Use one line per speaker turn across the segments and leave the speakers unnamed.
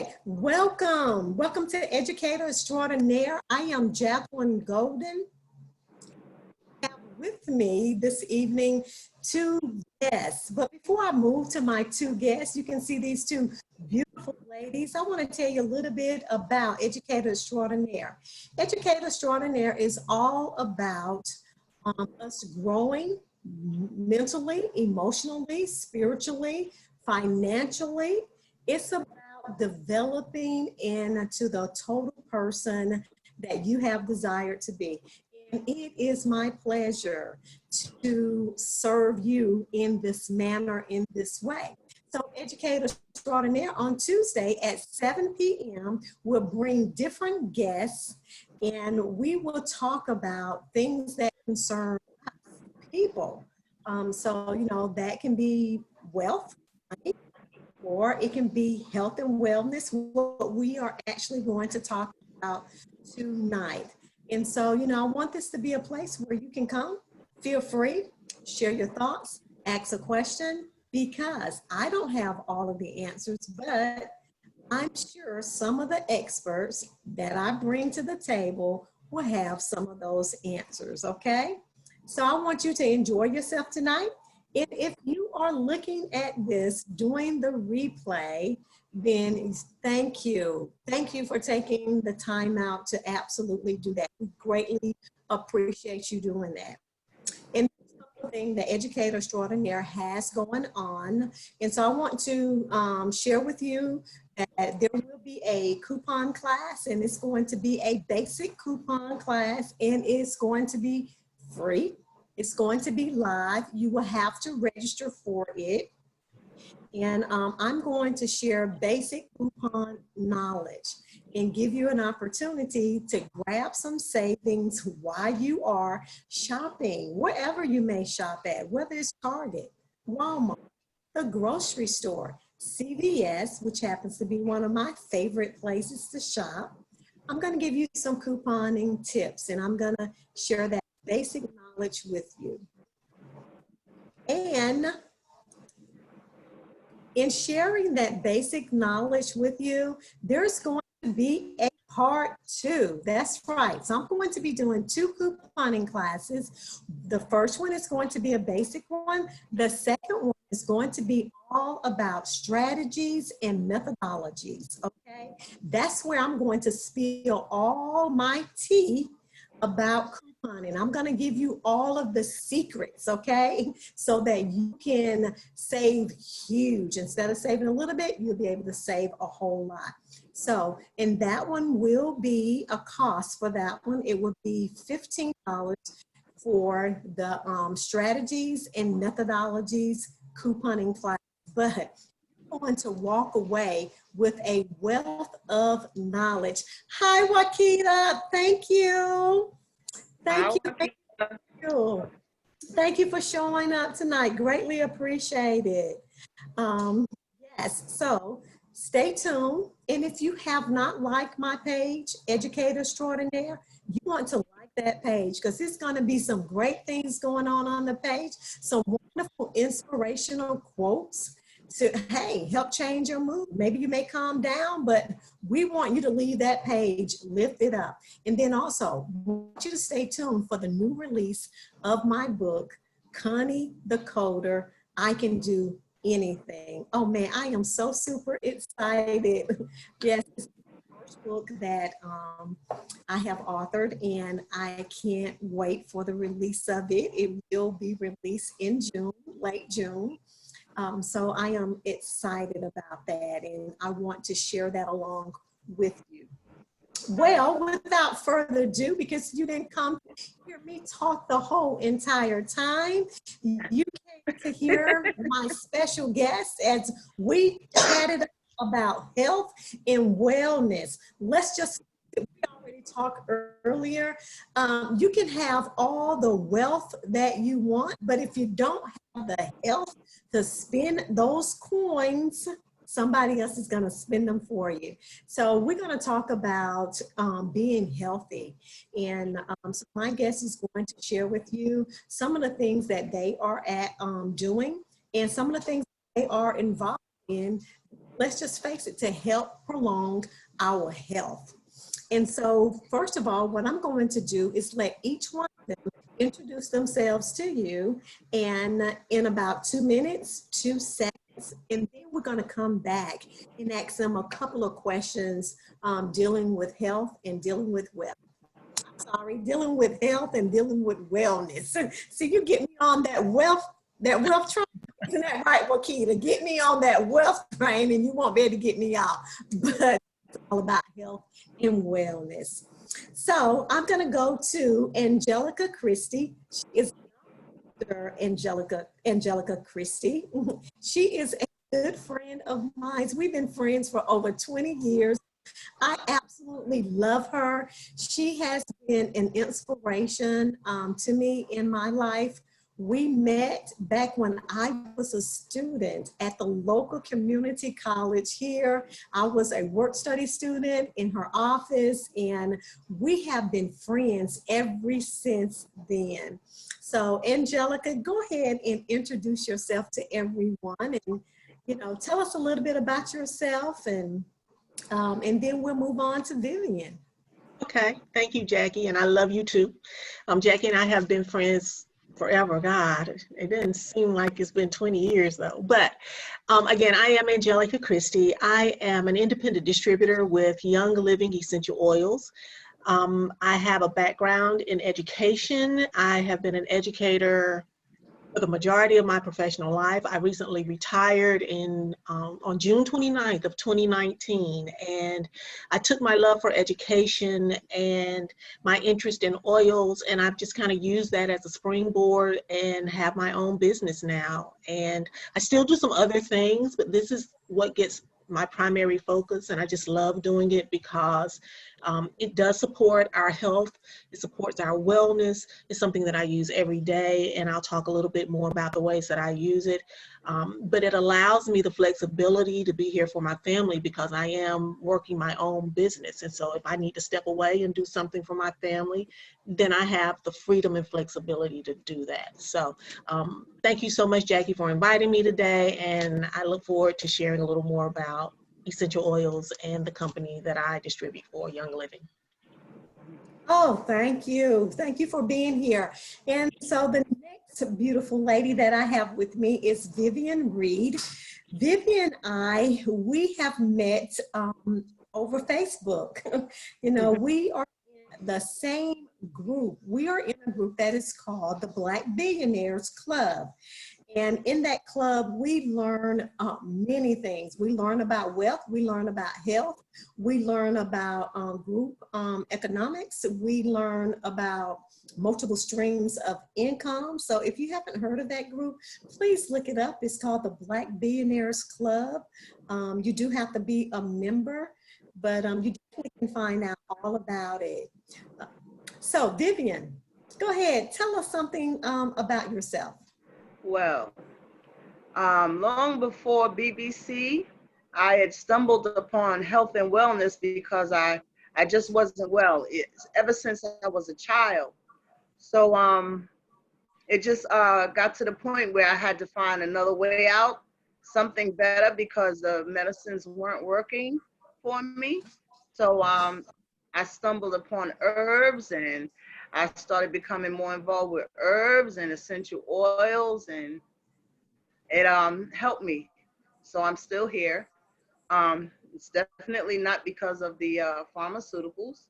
Okay, welcome to Educator Extraordinaire. I am Jacqueline Golden. I have with me this evening two guests, but before I move to my two guests, you can see these two beautiful ladies. I want to tell you a little bit about Educator Extraordinaire. Educator Extraordinaire is all about us growing mentally, emotionally, spiritually, financially. It's about developing into the total person that you have desired to be. And it is my pleasure to serve you in this manner, in this way. So Educator Extraordinaire on Tuesday at 7 p.m. will bring different guests and we will talk about things that concern people. That can be wealth, money, or it can be health and wellness, what we are actually going to talk about tonight. And so, I want this to be a place where you can come, feel free, share your thoughts, ask a question, because I don't have all of the answers, but I'm sure some of the experts that I bring to the table will have some of those answers, okay? So I want you to enjoy yourself tonight. And if you are looking at this during the replay, then thank you. Thank you for taking the time out to absolutely do that. We greatly appreciate you doing that. And thing the Educator Extraordinaire has going on. And so I want to share with you that there will be a coupon class, and it's going to be a basic coupon class, and it's going to be free. It's going to be live. You will have to register for it. And I'm going to share basic coupon knowledge and give you an opportunity to grab some savings while you are shopping, wherever you may shop at, whether it's Target, Walmart, the grocery store, CVS, which happens to be one of my favorite places to shop. I'm going to give you some couponing tips, and I'm going to share that basic knowledge with you. And in sharing that basic knowledge with you, there's going to be a part 2. That's right. So I'm going to be doing 2 couponing classes. The first one is going to be a basic one. The second one is going to be all about strategies and methodologies, okay? That's where I'm going to spill all my tea about couponing. I'm going to give you all of the secrets, okay? So that you can save huge. Instead of saving a little bit, you'll be able to save a whole lot. So, and that one will be a cost for that one. It will be $15 for the strategies and methodologies couponing class. But you're going to walk away with a wealth of knowledge. Hi, Wakita. Thank you. Thank you. Thank you for showing up tonight. Greatly appreciate it. Yes, so stay tuned. And if you have not liked my page, Educator Extraordinaire, you want to like that page because there's going to be some great things going on the page. Some wonderful inspirational quotes to, hey, help change your mood. Maybe you may calm down, but we want you to leave that page lifted up. And then also, we want you to stay tuned for the new release of my book, Connie the Coder, I Can Do Anything. Oh man, I am so super excited. Yes, it's the first book that I have authored, and I can't wait for the release of it. It will be released in June, late June. So I am excited about that, and I want to share that along with you. Well, without further ado, because you didn't come to hear me talk the whole entire time, you came to hear my special guest as we chatted about health and wellness. Let's just, we already talked earlier, you can have all the wealth that you want, but if you don't have the health to spend those coins, somebody else is going to spend them for you. So we're going to talk about being healthy. And so my guest is going to share with you some of the things that they are doing and some of the things they are involved in let's just face it, to help prolong our health. And so, first of all, what I'm going to do is let each one of them introduce themselves to you, and in about 2 minutes, 2 seconds, and then we're going to come back and ask them a couple of questions dealing with health and dealing with dealing with health and dealing with wellness. So you get me on that wealth train. Isn't that right, Wakita? Get me on that wealth train and you won't be able to get me off. But it's all about health and wellness. So I'm going to go to Angelica Christie. She is Dr. Angelica Christie. She is a good friend of mine. We've been friends for over 20 years. I absolutely love her. She has been an inspiration to me in my life. We met back when I was a student at the local community college here. I was a work study student in her office, and we have been friends ever since then. So Angelica, go ahead and introduce yourself to everyone, and tell us a little bit about yourself, and then we'll move on to Vivian.
Okay, thank you, Jackie, and I love you too. Jackie and I have been friends forever. God, it doesn't seem like it's been 20 years though. But again, I am Angelica Christie. I am an independent distributor with Young Living Essential Oils. I have a background in education. I have been an educator for the majority of my professional life. I recently retired on June 29th of 2019, and I took my love for education and my interest in oils, and I've just kind of used that as a springboard and have my own business now. And I still do some other things, but this is what gets my primary focus, and I just love doing it because it does support our health, it supports our wellness. It's something that I use every day, and I'll talk a little bit more about the ways that I use it. But it allows me the flexibility to be here for my family because I am working my own business. And so if I need to step away and do something for my family, then I have the freedom and flexibility to do that. So thank you so much, Jackie, for inviting me today. And I look forward to sharing a little more about essential oils and the company that I distribute for, Young Living.
Oh, thank you. Thank you for being here. And so the next beautiful lady that I have with me is Vivian Reed. Vivian and we have met over Facebook. We are in the same group. We are in a group that is called the Black Billionaires Club. And in that club, we learn many things. We learn about wealth. We learn about health. We learn about group economics. We learn about multiple streams of income. So if you haven't heard of that group, please look it up. It's called the Black Billionaires Club. You do have to be a member, but you definitely can find out all about it. So Vivian, go ahead. Tell us something about yourself.
Well, long before BBC, I had stumbled upon health and wellness because I just wasn't well ever since I was a child. So it just got to the point where I had to find another way out, something better, because the medicines weren't working for me. So I stumbled upon herbs, and I started becoming more involved with herbs and essential oils, and it helped me. So I'm still here. It's definitely not because of the pharmaceuticals.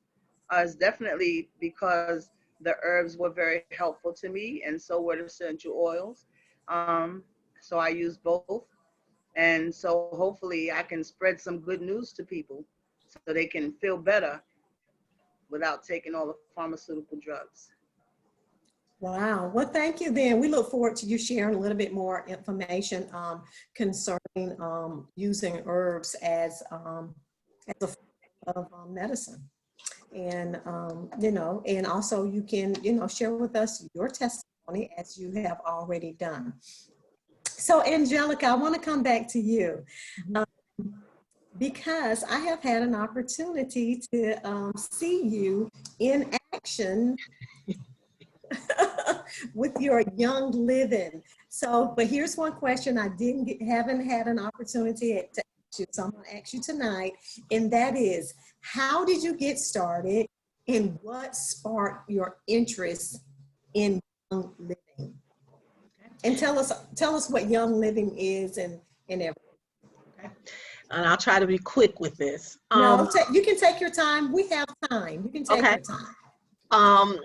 It's definitely because the herbs were very helpful to me, and so were the essential oils. So I use both. And so hopefully I can spread some good news to people so they can feel better without taking all the pharmaceutical drugs.
Wow. Well, thank you then. We look forward to you sharing a little bit more information concerning using herbs as a form of medicine. And, and also you can, share with us your testimony as you have already done. So Angelica, I want to come back to you. Because I have had an opportunity to see you in action with your Young Living. So, but here's one question I haven't had an opportunity to you. So I'm going to ask you tonight, and that is, how did you get started and what sparked your interest in young living? And tell us what young living is and everything.
Okay. And I'll try to be quick with this.
No, you can take your time. We have time. You can take
Okay.
your time.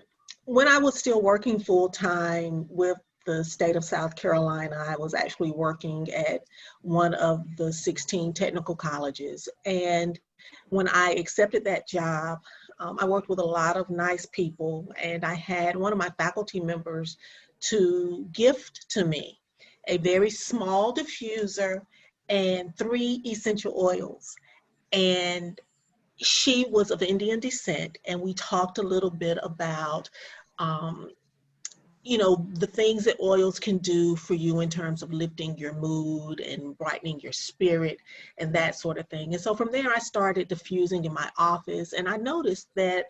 When I was still working full time with the state of South Carolina, I was actually working at one of the 16 technical colleges. And when I accepted that job, I worked with a lot of nice people, and I had one of my faculty members to gift to me a very small diffuser and 3 essential oils. And she was of Indian descent, and we talked a little bit about, you know, the things that oils can do for you in terms of lifting your mood and brightening your spirit and that sort of thing. And so from there, I started diffusing in my office, and I noticed that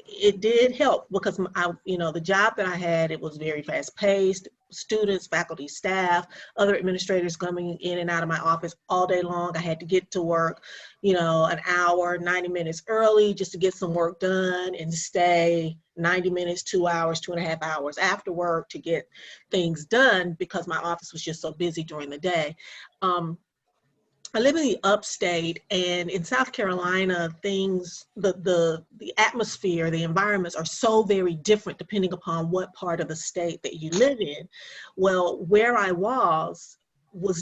it did help because the job that I had, it was very fast paced. Students, faculty, staff, other administrators coming in and out of my office all day long. I had to get to work, an hour, 90 minutes early just to get some work done and stay 90 minutes, 2 hours, 2.5 hours after work to get things done because my office was just so busy during the day. I live in the upstate, and in South Carolina, the atmosphere, the environments are so very different depending upon what part of the state that you live in. Well, where I was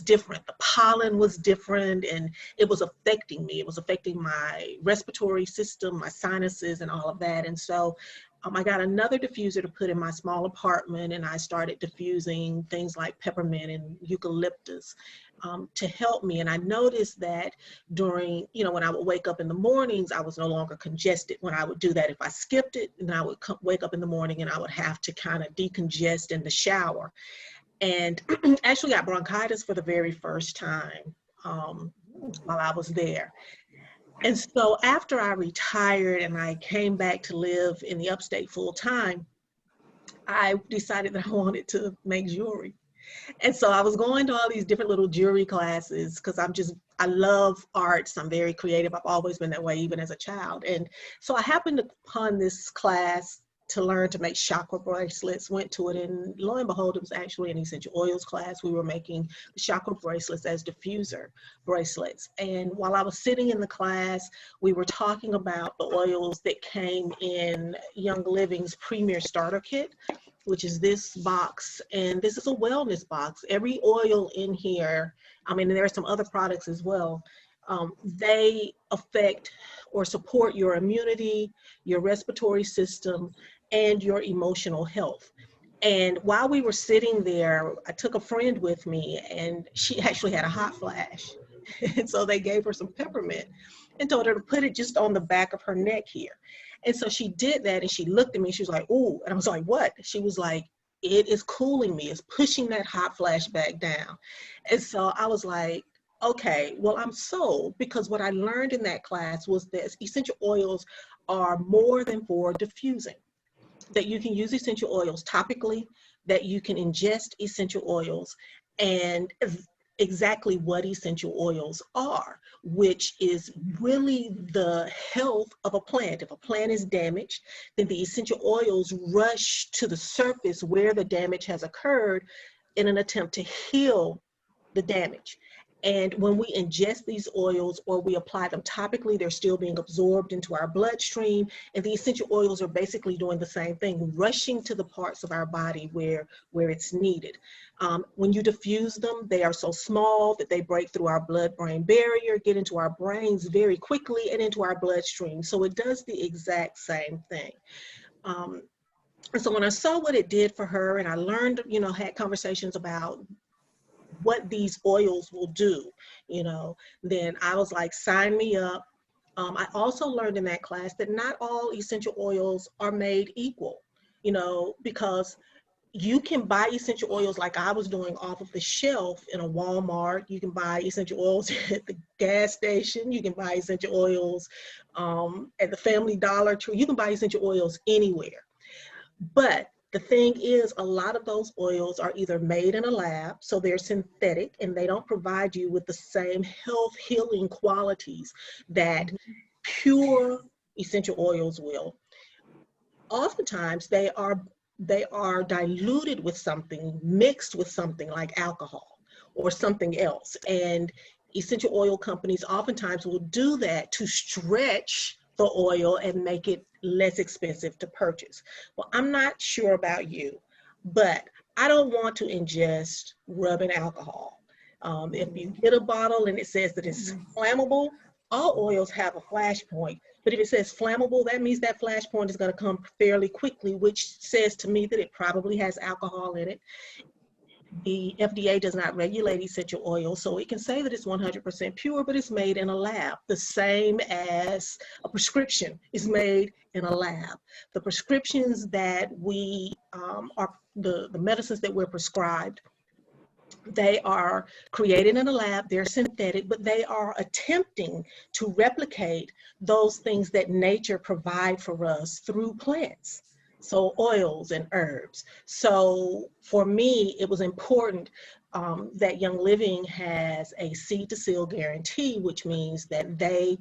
different. The pollen was different, and it was affecting me. It was affecting my respiratory system, my sinuses, and all of that. And so I got another diffuser to put in my small apartment, and I started diffusing things like peppermint and eucalyptus to help me. And I noticed that during, when I would wake up in the mornings, I was no longer congested when I would do that. If I skipped it, then I would wake up in the morning and I would have to kind of decongest in the shower. And actually got bronchitis for the very first time while I was there. And so after I retired and I came back to live in the upstate full time, I decided that I wanted to make jewelry. And so I was going to all these different little jewelry classes because I love arts. I'm very creative. I've always been that way, even as a child. And so I happened upon this class to learn to make chakra bracelets, went to it, and lo and behold, it was actually an essential oils class. We were making the chakra bracelets as diffuser bracelets. And while I was sitting in the class, we were talking about the oils that came in Young Living's Premier Starter Kit, which is this box, and this is a wellness box. Every oil in here, and there are some other products as well, they affect or support your immunity, your respiratory system, and your emotional health. And while we were sitting there, I took a friend with me, and she actually had a hot flash. And so they gave her some peppermint and told her to put it just on the back of her neck here. And so she did that, and she looked at me, she was like, "Ooh," and I was like, "What?" She was like, "It is cooling me, it's pushing that hot flash back down." And so I was like, okay, well, I'm sold, because what I learned in that class was that essential oils are more than for diffusing, that you can use essential oils topically, that you can ingest essential oils, and exactly what essential oils are, which is really the health of a plant. If a plant is damaged, then the essential oils rush to the surface where the damage has occurred in an attempt to heal the damage. And when we ingest these oils or we apply them topically, they're still being absorbed into our bloodstream. And the essential oils are basically doing the same thing, rushing to the parts of our body where it's needed. When you diffuse them, they are so small that they break through our blood-brain barrier, get into our brains very quickly and into our bloodstream. So it does the exact same thing. And so when I saw what it did for her, and I learned, had conversations about what these oils will do, then I was like, sign me up. I also learned in that class that not all essential oils are made equal, because you can buy essential oils like I was doing off of the shelf in a Walmart. You can buy essential oils at the gas station. You can buy essential oils at the Family Dollar Tree. You can buy essential oils anywhere. But The thing is, a lot of those oils are either made in a lab, so they're synthetic, and they don't provide you with the same health healing qualities that pure essential oils will. Oftentimes they are diluted with something, mixed with something like alcohol or something else. And essential oil companies oftentimes will do that to stretch the oil and make it less expensive to purchase. Well, I'm not sure about you, but I don't want to ingest rubbing alcohol. If you get a bottle and it says that it's flammable, all oils have a flash point. But if it says flammable, that means that flash point is going to come fairly quickly, which says to me that it probably has alcohol in it. The FDA does not regulate essential oils, so it can say that it's 100% pure, but it's made in a lab. The same as a prescription is made in a lab. The prescriptions that we the medicines that we're prescribed, they are created in a lab, they're synthetic, but they are attempting to replicate those things that nature provides for us through plants. So oils and herbs. So for me, it was important that Young Living has a seed to seal guarantee, which means that they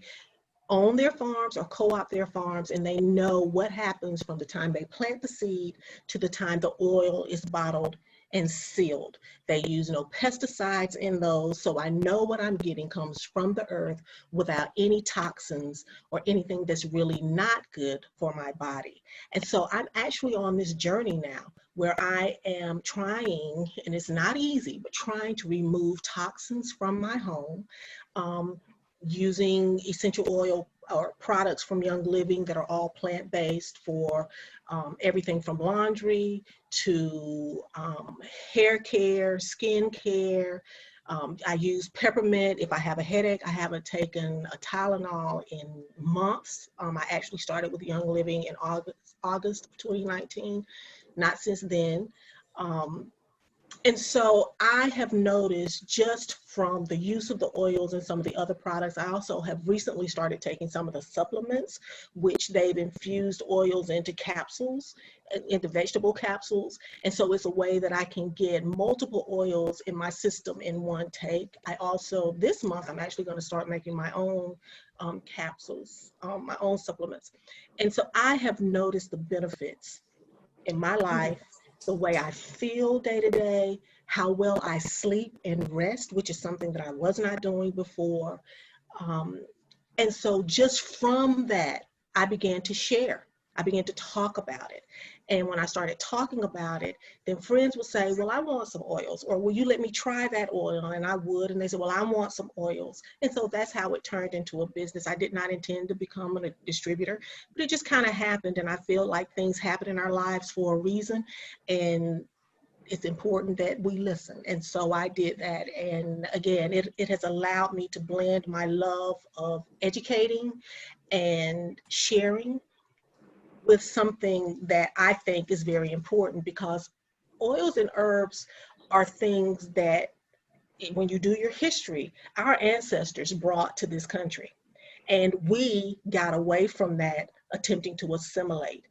own their farms or co-op their farms, and they know what happens from the time they plant the seed to the time the oil is bottled and sealed. They use no pesticides in those, so I know what I'm getting comes from the earth without any toxins or anything that's really not good for my body. And so I'm actually on this journey now where I am trying, and it's not easy, but trying to remove toxins from my home, using essential oil or products from Young Living that are all plant-based for everything from laundry to hair care, skin care. I use peppermint. If I have a headache, I haven't taken a Tylenol in months. I actually started with Young Living in August of 2019, not since then. And so I have noticed just from the use of the oils and some of the other products, I also have recently started taking some of the supplements, which they've infused oils into capsules, into vegetable capsules. And so it's a way that I can get multiple oils in my system in one take. I also, this month, I'm actually going to start making my own capsules, my own supplements. And so I have noticed the benefits in my life, the way I feel day to day, how well I sleep and rest, which is something that I was not doing before. And so just from that, I began to share. I began to talk about it. And when I started talking about it, then friends would say, well, I want some oils, or will you let me try that oil? And I would, and they said, well, I want some oils. And so that's how it turned into a business. I did not intend to become a distributor, but it just kind of happened. And I feel like things happen in our lives for a reason. And it's important that we listen. And so I did that. And again, it has allowed me to blend my love of educating and sharing with something that I think is very important, because oils and herbs are things that when you do your history, our ancestors brought to this country. And we got away from that, attempting to assimilate.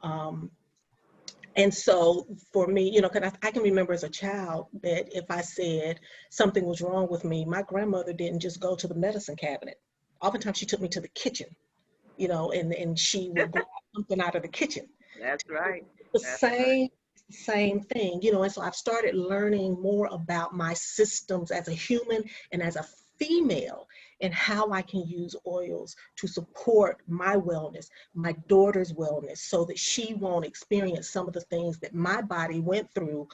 And so for me, you know, because I can remember as a child that if I said something was wrong with me, my grandmother didn't just go to the medicine cabinet. Oftentimes she took me to the kitchen, you know, and she would grab something out of the kitchen.
That's right.
The same thing, you know, and so I've started learning more about my systems as a human and as a female, and how I can use oils to support my wellness, my daughter's wellness, so that she won't experience some of the things that my body went through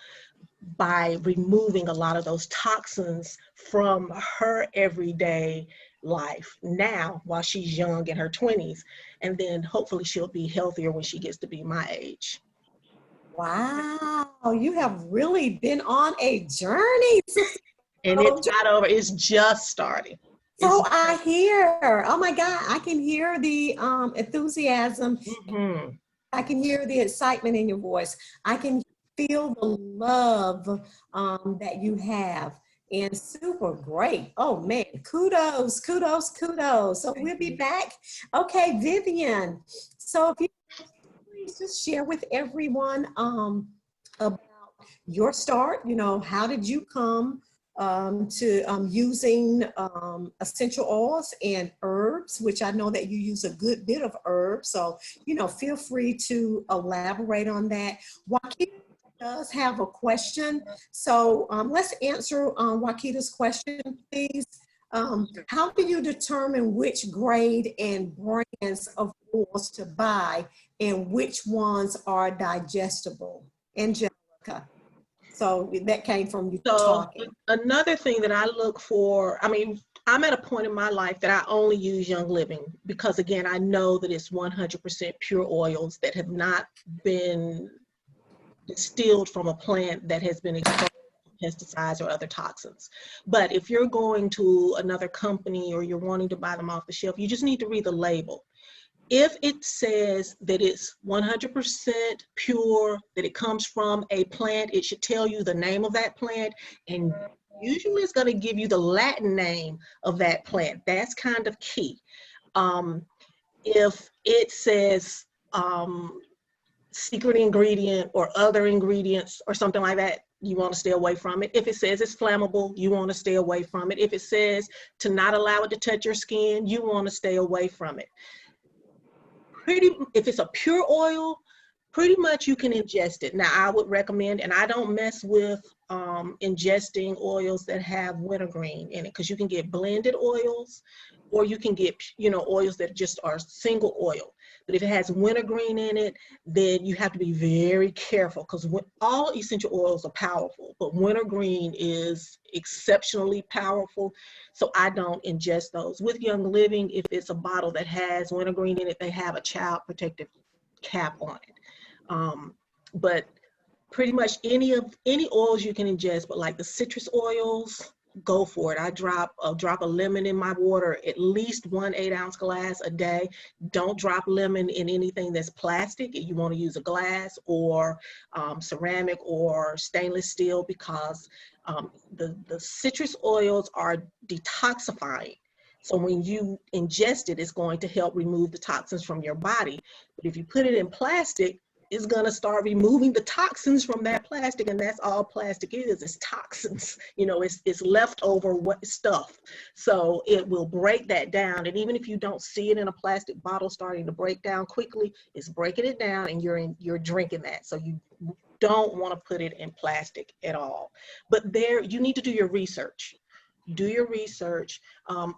by removing a lot of those toxins from her everyday life now while she's young in her 20s. And then hopefully she'll be healthier when she gets to be my age.
Wow, you have really been on a journey.
And it's not over, it's just starting.
So I hear, oh my God, I can hear the enthusiasm.
Mm-hmm.
I can hear the excitement in your voice. I can feel the love that you have. And super great. Oh man, kudos, kudos, kudos. So we'll be back. Okay, Vivian. So if you please just share with everyone about your start. You know, how did you come to using essential oils and herbs, which I know that you use a good bit of herbs. So, you know, feel free to elaborate on that. Joaquin does have a question. So let's answer Wakita's question, please. How do you determine which grade and brands of oils to buy and which ones are digestible? Angelica. So that came from you talking.
Another thing that I look for, I mean, I'm at a point in my life that I only use Young Living because, again, I know that it's 100% pure oils that have not been distilled from a plant that has been exposed to pesticides or other toxins. But if you're going to another company or you're wanting to buy them off the shelf, you just need to read the label. If it says that it's 100% pure, that it comes from a plant, it should tell you the name of that plant, and usually it's going to give you the Latin name of that plant. That's kind of key. If it says secret ingredient or other ingredients or something like that, you want to stay away from it. If it says it's flammable, you want to stay away from it. If it says to not allow it to touch your skin, you want to stay away from it. If it's a pure oil, pretty much you can ingest it. Now, I would recommend, and I don't mess with ingesting oils that have wintergreen in it, because you can get blended oils, or you can get, you know, oils that just are single oil. But if it has wintergreen in it, then you have to be very careful, because all essential oils are powerful, but wintergreen is exceptionally powerful. So I don't ingest those. With Young Living, if it's a bottle that has wintergreen in it, they have a child protective cap on it. But pretty much any oils you can ingest, but like the citrus oils, go for it. I drop a drop of lemon in my water, at least 1 8-ounce glass a day. Don't drop lemon in anything that's plastic. If you want to use a glass or ceramic or stainless steel, because the citrus oils are detoxifying. So when you ingest it, it's going to help remove the toxins from your body. But if you put it in plastic, it's going to start removing the toxins from that plastic, and that's all plastic is toxins. You know, it's leftover stuff. So it will break that down, and even if you don't see it in a plastic bottle starting to break down quickly, it's breaking it down, and you're drinking that. So you don't want to put it in plastic at all. But there, you need to do your research. Do your research.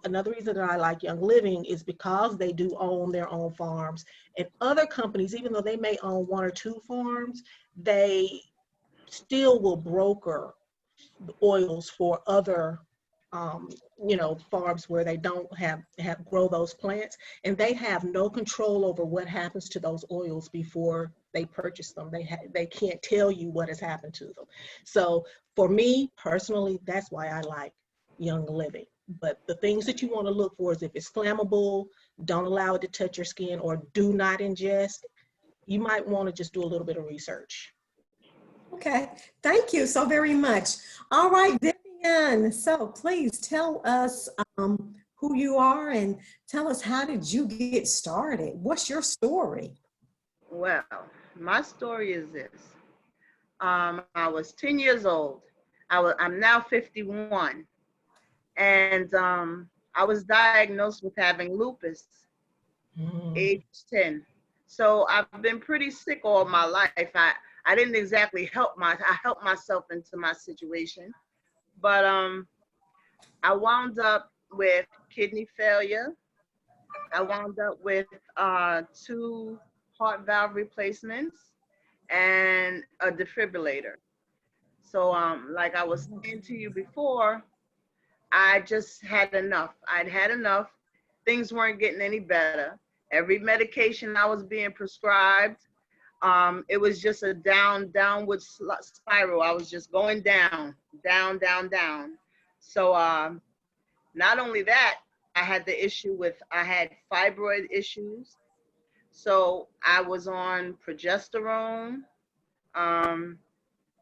Another reason that I like Young Living is because they do own their own farms. And other companies, even though they may own 1 or 2 farms, they still will broker the oils for other you know, farms where they don't have grow those plants, and they have no control over what happens to those oils before they purchase them. They can't tell you what has happened to them. So for me personally, that's why I like Young Living. But the things that you want to look for is if it's flammable, don't allow it to touch your skin, or do not ingest. You might want to just do a little bit of research.
Okay, thank you so very much. All right, Vivian, so please tell us who you are and tell us, how did you get started? What's your story?
Well, my story is this. I was 10 years old. I'm now 51. And I was diagnosed with having lupus, age 10. So I've been pretty sick all my life. I didn't exactly I helped myself into my situation. But I wound up with kidney failure. I wound up with 2 heart valve replacements and a defibrillator. So like I was saying to you before, I just had enough. I'd had enough. Things weren't getting any better. Every medication I was being prescribed, it was just a downward spiral. I was just going down, down, down, down. So not only that, I had I had fibroid issues. So I was on progesterone,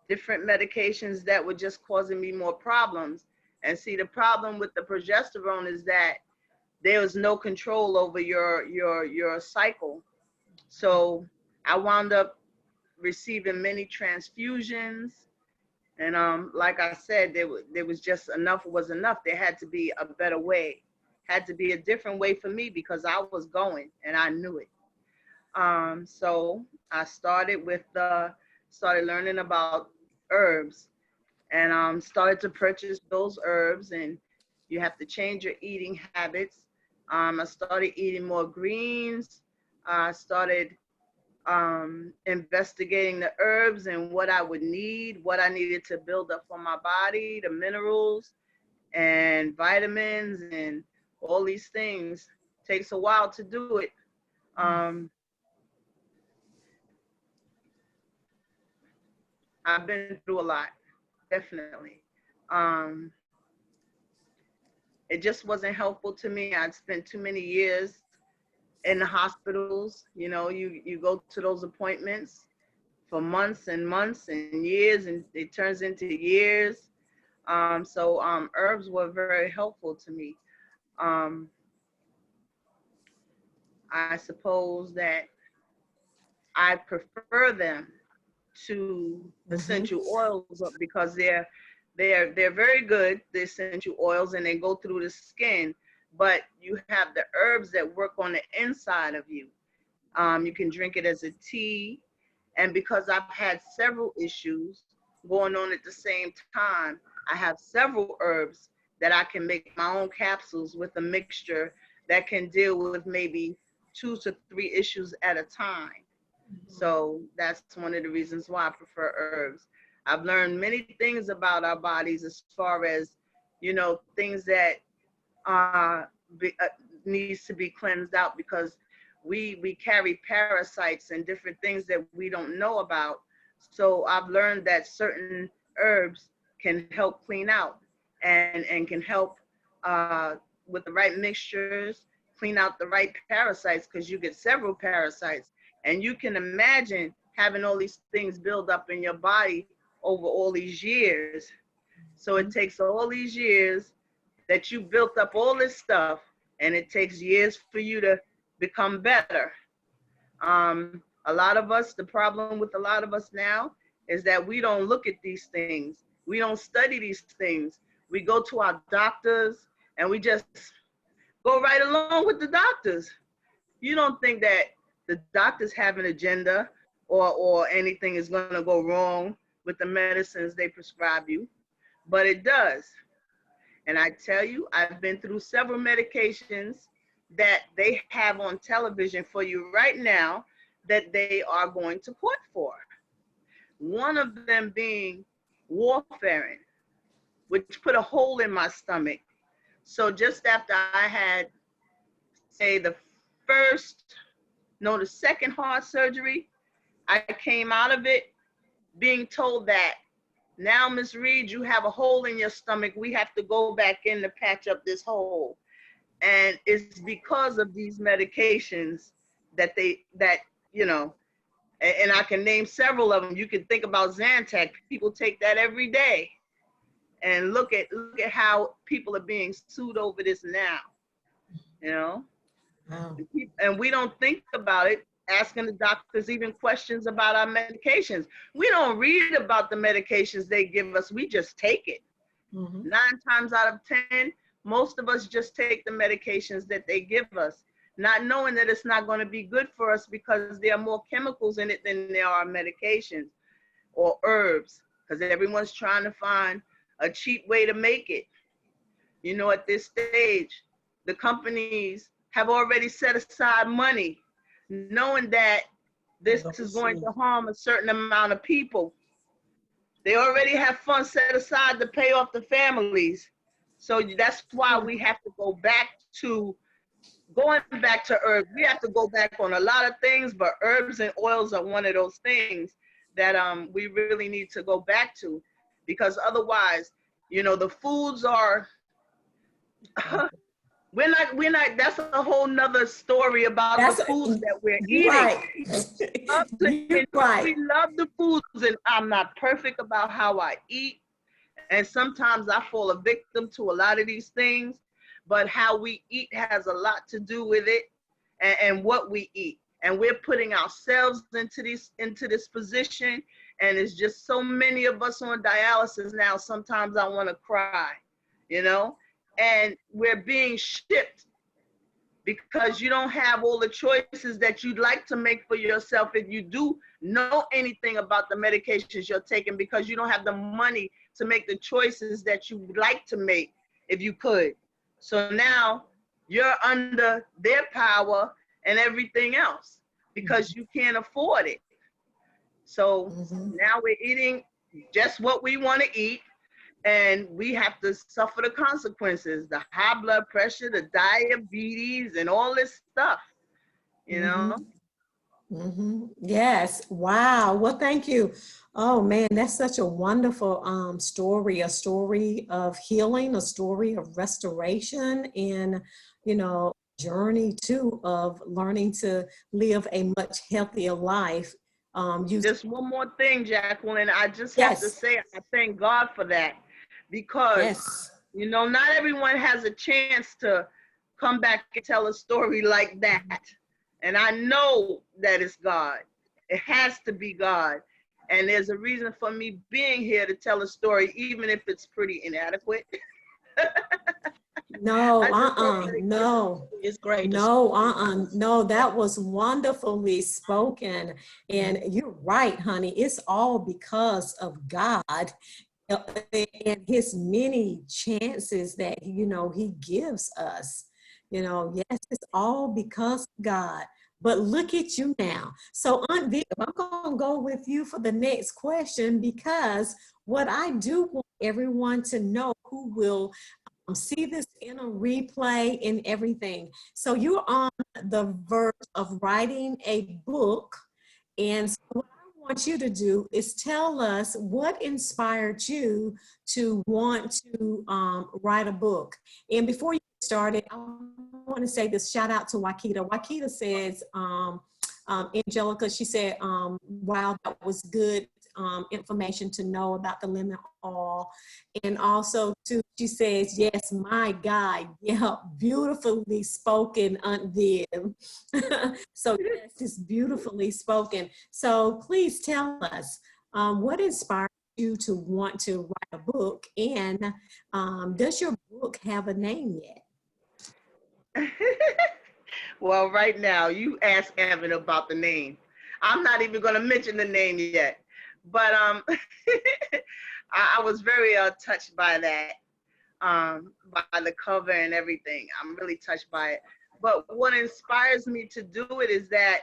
different medications that were just causing me more problems. And see, the problem with the progesterone is that there was no control over your cycle. So I wound up receiving many transfusions. And like I said, there was just enough was enough. There had to be a better way, had to be a different way for me because I was going and I knew it. So I started learning about herbs and started to purchase those herbs, and you have to change your eating habits. I started eating more greens. I started investigating the herbs and what I would need, what I needed to build up for my body, the minerals and vitamins and all these things. Takes a while to do it. I've been through a lot, definitely. Um, it just wasn't helpful to me. I'd spent too many years in the hospitals. You know, you go to those appointments for months and months and years, and it turns into years. So herbs were very helpful to me. Um, I suppose that I prefer them to essential oils because they're very good, the essential oils, and they go through the skin. But you have the herbs that work on the inside of you. You can drink it as a tea. And because I've had several issues going on at the same time, I have several herbs that I can make my own capsules with a mixture that can deal with maybe 2 to 3 issues at a time. So that's one of the reasons why I prefer herbs. I've learned many things about our bodies as far as, you know, things that needs to be cleansed out because we carry parasites and different things that we don't know about. So I've learned that certain herbs can help clean out and can help with the right mixtures, clean out the right parasites because you get several parasites. And you can imagine having all these things build up in your body over all these years. So it takes all these years that you built up all this stuff, and it takes years for you to become better. A lot of us, the problem with a lot of us now is that we don't look at these things. We don't study these things. We go to our doctors and we just go right along with the doctors. You don't think that the doctors have an agenda or anything is going to go wrong with the medicines they prescribe you, but it does. And I tell you, I've been through several medications that they have on television for you right now that they are going to court for. One of them being warfarin, which put a hole in my stomach. So just after I had, say, the second heart surgery, I came out of it being told that, now, Miss Reed, you have a hole in your stomach. We have to go back in to patch up this hole. And it's because of these medications that you know, and I can name several of them. You can think about Zantac. People take that every day. And look at how people are being sued over this now, you know?
Wow.
And we don't think about it, asking the doctors even questions about our medications. We don't read about the medications they give us. We just take it. 9 times out of 10, most of us just take the medications that they give us, not knowing that it's not going to be good for us because there are more chemicals in it than there are medications or herbs, because everyone's trying to find a cheap way to make it. You know, at this stage, the companies have already set aside money knowing that this is going to harm a certain amount of people. They already have funds set aside to pay off the families. So that's why we have to go back to herbs. We have to go back on a lot of things, but herbs and oils are one of those things that we really need to go back to, because otherwise, you know, the foods are we're not, that's a whole nother story about the foods that we're eating.
Right.
We love the foods, and I'm not perfect about how I eat. And sometimes I fall a victim to a lot of these things, but how we eat has a lot to do with it, and what we eat. and we're putting ourselves into this position, and it's just so many of us on dialysis now. Sometimes I want to cry, you know, and we're being shipped because you don't have all the choices that you'd like to make for yourself if you do know anything about the medications you're taking, because you don't have the money to make the choices that you would like to make if you could. So now you're under their power and everything else because you can't afford it. So now we're eating just what we want to eat, and we have to suffer the consequences, the high blood pressure, the diabetes, and all this stuff, you know?
Yes. Wow. Well, thank you. Oh man, that's such a wonderful story, a story of healing, a story of restoration, and, you know, journey too of learning to live a much healthier life.
Just one more thing, Jacqueline. I just have to
Yes.
say, I thank God for that, because,
Yes.
you know, not everyone has a chance to come back and tell a story like that. And I know that it's God. It has to be God. And there's a reason for me being here to tell a story, even if it's pretty inadequate.
No,
no. It's great.
No, that was wonderfully spoken. And you're right, honey. It's all because of God and his many chances that, you know, he gives us. You know, yes, it's all because of God. But look at you now. So Aunt Viv, I'm going to go with you for the next question, because what I do want everyone to know who will see this in a replay and everything. So you're on the verge of writing a book. And so what I want you to do is tell us what inspired you to want to write a book. And before you get started, I want to say this shout out to Wakita. Wakita says, Angelica, she said, wow, that was good information to know about the lemon oil. And also too, she says, yes, my God, yeah, beautifully spoken, Aunt Viv. So yes, it's beautifully spoken. So please tell us, what inspired you to want to write a book, and does your book have a name yet?
Well, right now, you ask Evan about the name. I'm not even going to mention the name yet. But I was very touched by that, by the cover and everything. I'm really touched by it. But what inspires me to do it is that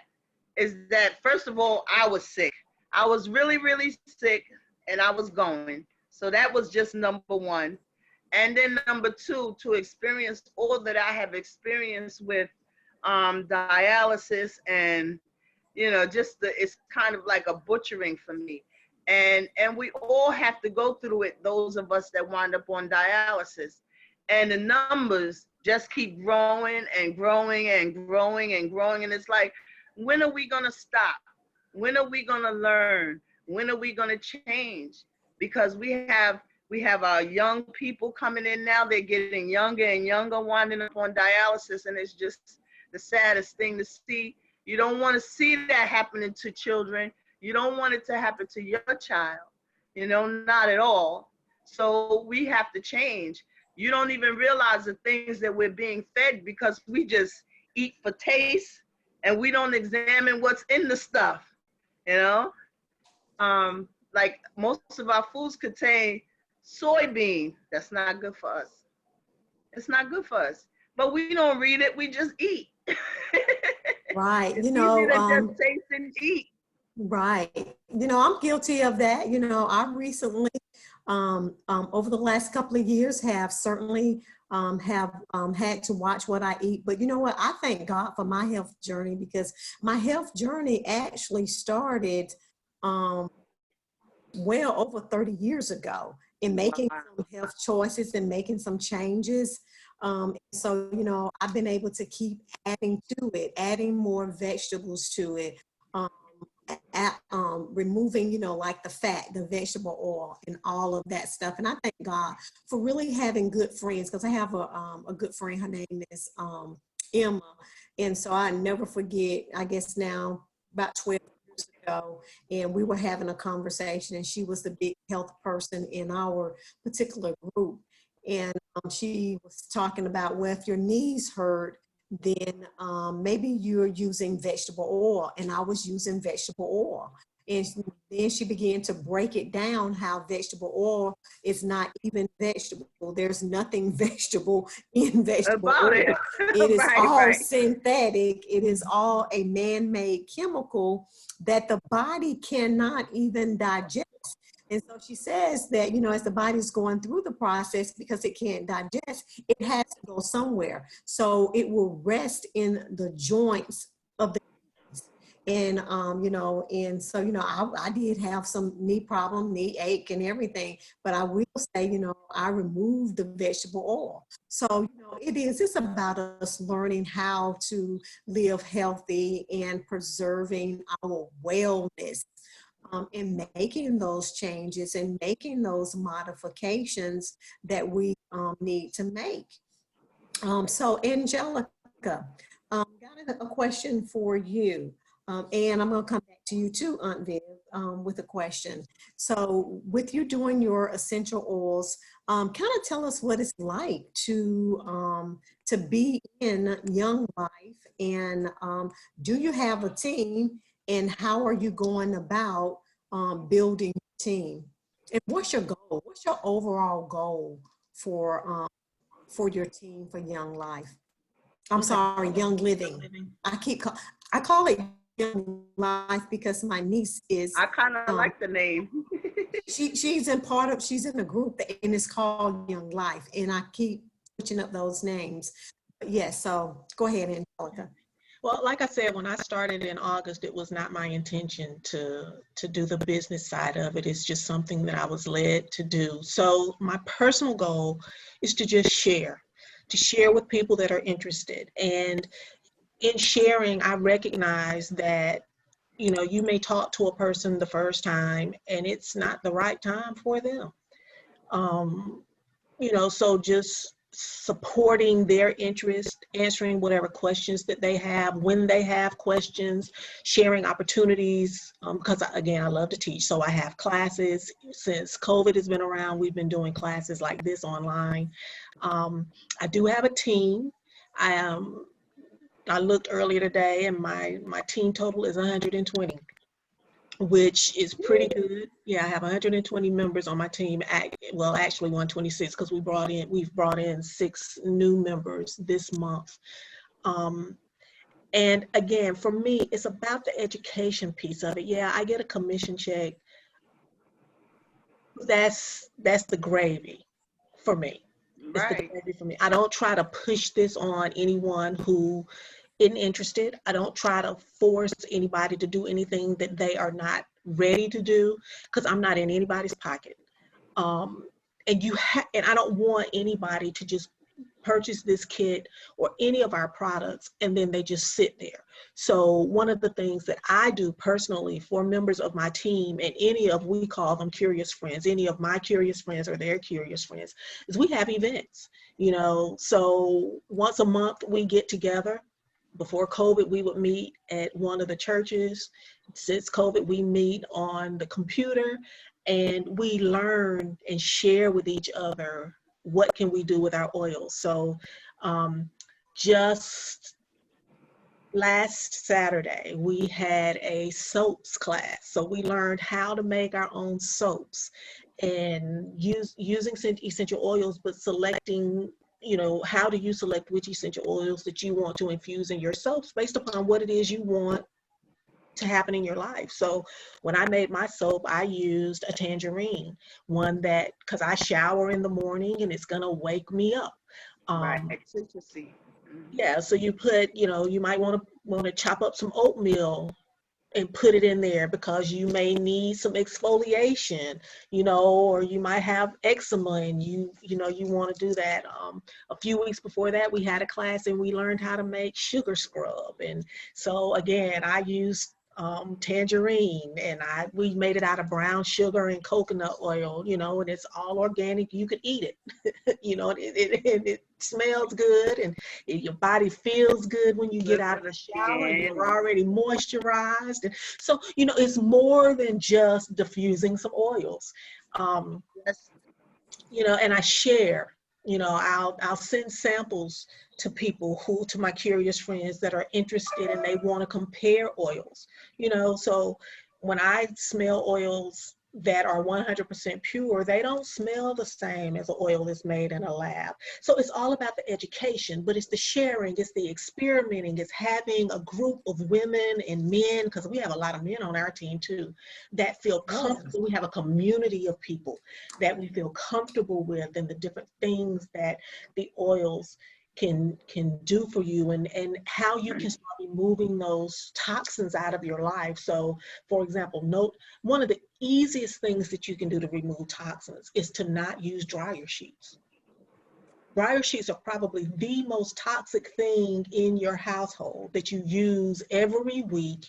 first of all, I was sick. I was really, really sick, and I was going. So that was just number one. And then number two, to experience all that I have experienced with dialysis, and you know, just it's kind of like a butchering for me. And we all have to go through it, those of us that wind up on dialysis. And the numbers just keep growing and growing and growing and growing. And it's like, when are we gonna stop? When are we gonna learn? When are we gonna change? Because we have our young people coming in now. They're getting younger and younger, winding up on dialysis, and it's just the saddest thing to see. You don't want to see that happening to children. You don't want it to happen to your child, you know, not at all. So we have to change. You don't even realize the things that we're being fed, because we just eat for taste and we don't examine what's in the stuff, you know? Like most of our foods contain soybean. That's not good for us. It's not good for us. But we don't read it, we just eat.
Right.
It's
You know,
easy to just taste and eat.
right. You know, I'm guilty of that. You know, I recently, over the last couple of years, have certainly have had to watch what I eat. But you know what? I thank God for my health journey, because my health journey actually started well over 30 years ago in making some health choices and making some changes. So, you know, I've been able to keep adding to it, adding more vegetables to it, removing, you know, like the fat, the vegetable oil, and all of that stuff. And I thank God for really having good friends, because I have a good friend. Her name is Emma. And so I never forget, I guess now about 12 years ago, and we were having a conversation, and she was the big health person in our particular group. And she was talking about, well, if your knees hurt, then maybe you're using vegetable oil. And I was using vegetable oil. And then she began to break it down how vegetable oil is not even vegetable. There's nothing vegetable in vegetable
About
oil.
it.
It is
Right,
all
right.
synthetic. It is all a man-made chemical that the body cannot even digest. And so she says that, you know, as the body's going through the process, because it can't digest, it has to go somewhere. So it will rest in the joints of the knees. And, you know, and so, you know, I did have some knee problem, knee ache and everything, but I will say, you know, I removed the vegetable oil. So, you know, it's about us learning how to live healthy and preserving our wellness, and making those changes and making those modifications that we need to make. So Angelica, got a question for you. And I'm going to come back to you too, Aunt Viv, with a question. So with you doing your essential oils, kind of tell us what it's like to be in Young Life, and do you have a team, and how are you going about building your team? And what's your goal? What's your overall goal for your team for Young Life? I'm
Okay.
sorry, Young Living. I call it Young Life because my niece is
I kind of like the name.
she's in a group and it's called Young Life, and I keep switching up those names. But yes, so go ahead, Angelica.
Well, like I said, when I started in August, it was not my intention to do the business side of it. It's just something that I was led to do. So my personal goal is to just share with people that are interested. And in sharing, I recognize that, you know, you may talk to a person the first time and it's not the right time for them. You know, so just supporting their interest, answering whatever questions that they have, when they have questions, sharing opportunities, because again, I love to teach. So I have classes. Since COVID has been around, we've been doing classes like this online. I do have a team. I looked earlier today and my team total is 120, which is pretty good. Yeah, I have 120 members on my team. Well, actually 126, because we've brought in 6 new members this month. And again, for me, it's about the education piece of it. Yeah, I get a commission check. That's the gravy for me. It's the
Right.
gravy for me. I don't try to push this on anyone who isn't interested. I don't try to force anybody to do anything that they are not ready to do, because I'm not in anybody's pocket. And I don't want anybody to just purchase this kit or any of our products and then they just sit there. So one of the things that I do personally for members of my team, and we call them curious friends, any of my curious friends or their curious friends, is we have events, you know. So once a month we get together. Before COVID, we would meet at one of the churches. Since COVID, we meet on the computer, and we learn and share with each other what can we do with our oils. So just last Saturday, we had a soaps class. So we learned how to make our own soaps and using essential oils, but selecting, you know, how do you select which essential oils that you want to infuse in your soaps based upon what it is you want to happen in your life. So when I made my soap, I used a tangerine, one that, because I shower in the morning and it's gonna wake me up.
Right. Citrusy.
Yeah, so you put, you know, you might want to chop up some oatmeal and put it in there because you may need some exfoliation, you know, or you might have eczema and you know, you want to do that. A few weeks before that, we had a class and we learned how to make sugar scrub. And so again, I used tangerine, and we made it out of brown sugar and coconut oil, you know, and it's all organic. You could eat it, you know, it smells good, and your body feels good when you get out of the shower. You're already moisturized, and so, you know, it's more than just diffusing some oils.
Yes.
You know, and I share, you know, I'll send samples to people to my curious friends that are interested and they want to compare oils, you know. So when I smell oils that are 100% pure, they don't smell the same as an oil that's made in a lab. So it's all about the education, but it's the sharing, it's the experimenting, it's having a group of women and men, because we have a lot of men on our team too, that feel comfortable. We have a community of people that we feel comfortable with, and the different things that the oils can do for you, and how you can start removing those toxins out of your life. So for example, one of the easiest things that you can do to remove toxins is to not use dryer sheets. Dryer sheets are probably the most toxic thing in your household that you use every week.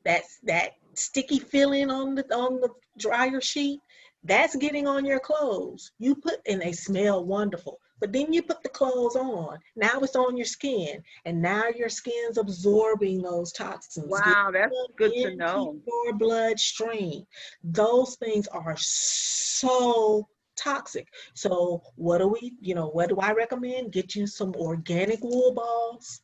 That sticky feeling on the dryer sheet, that's getting on your clothes. And they smell wonderful. But then you put the clothes on. Now it's on your skin, and now your skin's absorbing those toxins.
Wow, that's good to know.
Your bloodstream. Those things are so toxic. So what do I recommend? Get you some organic wool balls.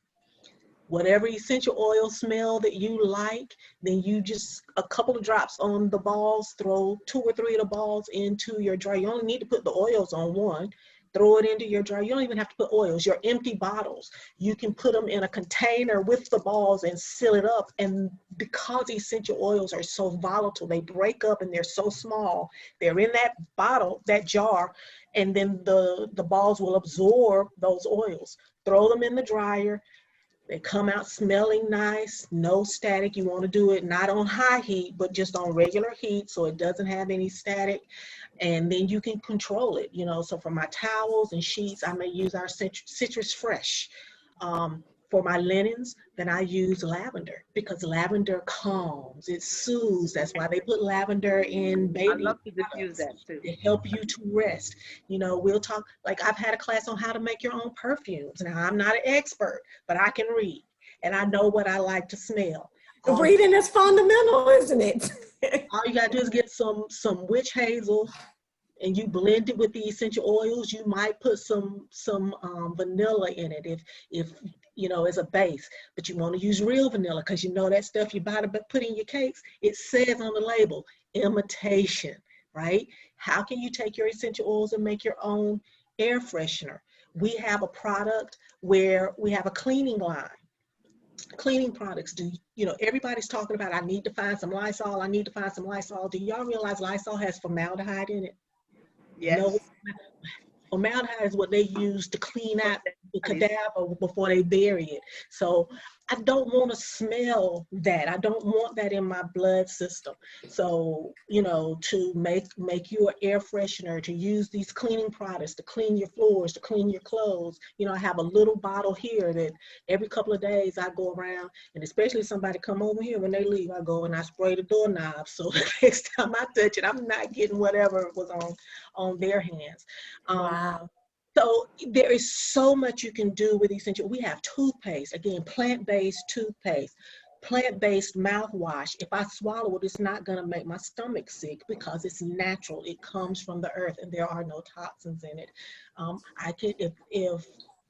Whatever essential oil smell that you like, then you just a couple of drops on the balls, throw 2 or 3 of the balls into your dryer. You only need to put the oils on one, throw it into your dryer. You don't even have to put oils. Your empty bottles, you can put them in a container with the balls and seal it up. And because essential oils are so volatile, they break up and they're so small, they're in that bottle, that jar, and then the balls will absorb those oils. Throw them in the dryer. They come out smelling nice, no static. You want to do it not on high heat, but just on regular heat, so it doesn't have any static. And then you can control it, you know. So for my towels and sheets, I may use our Citrus Fresh. For my linens, then I use lavender, because lavender calms, it soothes. That's why they put lavender in
I
baby
love to diffuse
products,
that too.
to help you to rest. You know, we'll talk, like I've had a class on how to make your own perfumes. Now, I'm not an expert, but I can read, and I know what I like to smell.
Reading is fundamental, isn't it?
All you gotta do is get some witch hazel, and you blend it with the essential oils. You might put some vanilla in it if you know, as a base, but you want to use real vanilla, because you know that stuff you buy to put in your cakes, it says on the label, imitation, right? How can you take your essential oils and make your own air freshener? We have a product where we have a cleaning line. Cleaning products, everybody's talking about, I need to find some Lysol, I need to find some Lysol. Do y'all realize Lysol has formaldehyde in it?
Yes.
No, formaldehyde is what they use to clean out the cadaver before they bury it. So I don't want to smell that. I don't want that in my blood system. So, you know, to make you an air freshener, to use these cleaning products to clean your floors, to clean your clothes. You know, I have a little bottle here that every couple of days I go around, and especially if somebody come over here, when they leave, I go and I spray the doorknob. So the next time I touch it, I'm not getting whatever was on their hands.
Wow.
So there is so much you can do with essential. We have toothpaste, again, plant-based toothpaste, plant-based mouthwash. If I swallow it, it's not gonna make my stomach sick, because it's natural. It comes from the earth, and there are no toxins in it. I can, if